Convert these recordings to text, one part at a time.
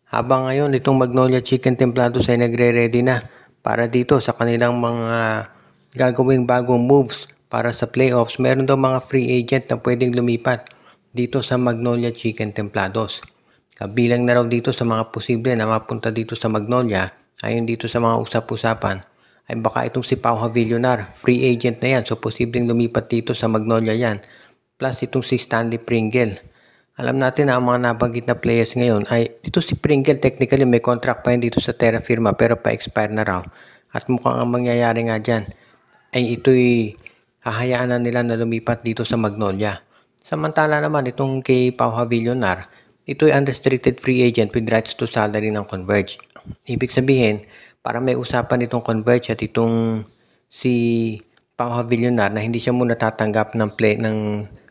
Habang ngayon itong Magnolia Chicken Templados ay nagre-ready na para dito sa kanilang mga gagawing bagong moves para sa playoffs, meron daw mga free agent na pwedeng lumipat dito sa Magnolia Chicken Templados. Kabilang na raw dito sa mga posible na mapunta dito sa Magnolia, ayon dito sa mga usap-usapan, ay baka itong si Pau Havillonar, free agent na yan, so posibleng lumipat dito sa Magnolia yan. Plus itong si Stanley Pringle. Alam natin na ang mga nabanggit na players ngayon ay dito si Pringle technically may contract pa yun dito sa Terra Firma pero pa-expire na raw. At mukhang ang mangyayari nga dyan ay ito'y hahayaan na nila na lumipat dito sa Magnolia. Samantala naman itong kay Pau Havillonar, ito'y unrestricted free agent with rights to salary ng Converge. Ibig sabihin, para may usapan itong Converge at itong si Pau Havillonar na hindi siya muna tatanggap ng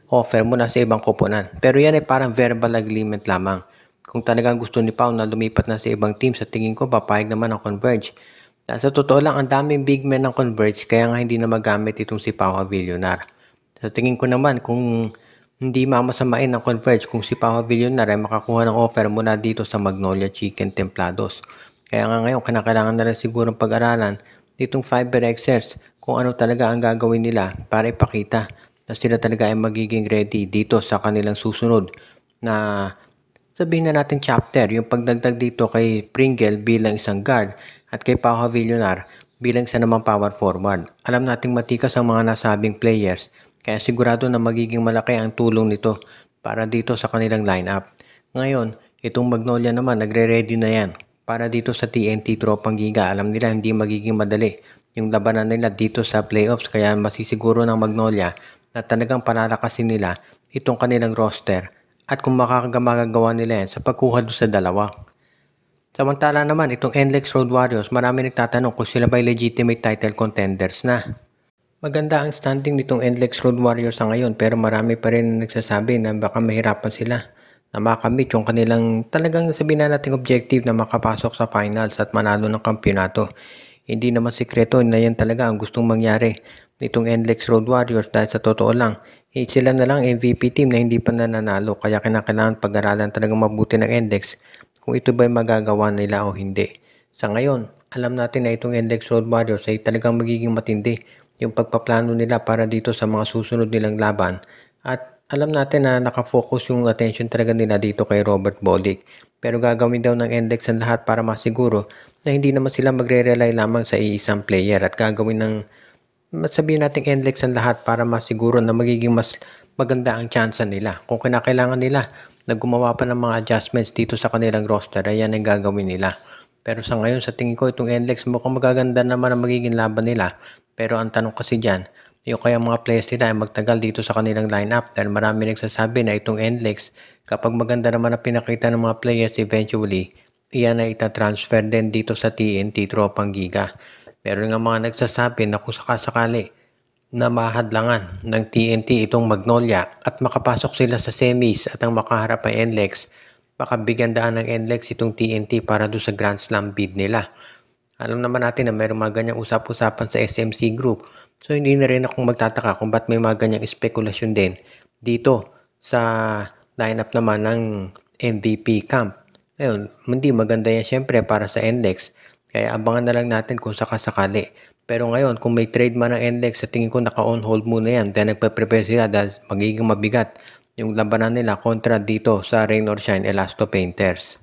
offer muna sa ibang koponan. Pero yan ay parang verbal agreement lamang. Kung talagang gusto ni Pau na lumipat na sa ibang team, sa tingin ko papayag naman ang Converge. Sa totoo lang, ang daming big men ng Converge kaya nga hindi na magamit itong si Pau Havillonar. Sa tingin ko naman, kung hindi mamasamain ng Converge kung si Pau Havillonar ay makakuha ng offer mula dito sa Magnolia Chicken Templados. Kaya nga ngayon, kinakailangan na rin siguro pag-aralan ditong Fiber Xers kung ano talaga ang gagawin nila para ipakita na sila talaga ay magiging ready dito sa kanilang susunod na sabihin na natin chapter, yung pagdagdag dito kay Pringle bilang isang guard at kay Pau Havillonar bilang isa namang power forward. Alam nating matikas ang mga nasabing players kaya sigurado na magiging malaki ang tulong nito para dito sa kanilang lineup. Ngayon, itong Magnolia naman nagre-ready na yan para dito sa TNT Tropang Giga. Alam nila hindi magiging madali yung labanan nila dito sa playoffs kaya masisiguro ng Magnolia na talagang palalakasin nila itong kanilang roster at kung makakagagawa nila yan sa pagkuha doon sa dalawa. Samantala naman itong NLEX Road Warriors, marami nagtatanong kung sila ba'y legitimate title contenders na. Maganda ang standing nitong NLEX Road Warriors sa ngayon pero marami pa rin nagsasabi na baka mahirapan sila na makamit yung kanilang talagang sabihin na nating objective na makapasok sa finals at manalo ng kampyonato. Hindi naman sikreto na yan talaga ang gustong mangyari nitong NLEX Road Warriors dahil sa totoo lang, sila na lang MVP team na hindi pa nananalo kaya kinakailangan pag-aralan talagang mabuti ng NLEX kung ito ba'y magagawa nila o hindi. Sa ngayon, alam natin na itong NLEX Road Warriors ay talagang magiging matindi yung pagpaplano nila para dito sa mga susunod nilang laban at alam natin na nakafocus yung attention talaga nila dito kay Robert Bolick. Pero gagawin daw ng NLEX ang lahat para masiguro na hindi naman sila magre-rely lamang sa iisang player at gagawin ng sabihin natin NLEX ang lahat para masiguro na magiging mas maganda ang chance nila. Kung kinakailangan nila na gumawa pa ng mga adjustments dito sa kanilang roster, ayan ang gagawin nila. Pero sa ngayon, sa tingin ko, itong NLEX mukhang magaganda naman ang magiging laban nila. Pero ang tanong kasi dyan, yung kaya mga players nila ay magtagal dito sa kanilang lineup dahil marami nagsasabi na itong NLEX, kapag maganda naman ang pinakita ng mga players eventually, iyan ay itatransfer din dito sa TNT Tropang Giga. Meron nga mga nagsasabi na kung sakasakali na mahadlangan ng TNT itong Magnolia at makapasok sila sa semis at ang makaharap ay NLEX, baka bigyan daan ng NLEX itong TNT para doon sa Grand Slam bid nila. Alam naman natin na meron mga ganyang usap-usapan sa SMC Group. So hindi na rin akong magtataka kung ba't may mga ganyang spekulasyon din dito sa lineup naman ng MVP camp. Ngayon, hindi maganda yan syempre para sa NLEX. Kaya abangan na lang natin kung sakasakali. Pero ngayon, kung may trade man ng NLEX, sa tingin ko naka-on hold muna yan. Dahil nagpe-prepare sila dahil magiging mabigat yung labanan nila kontra dito sa Rain or Shine Elasto Painters.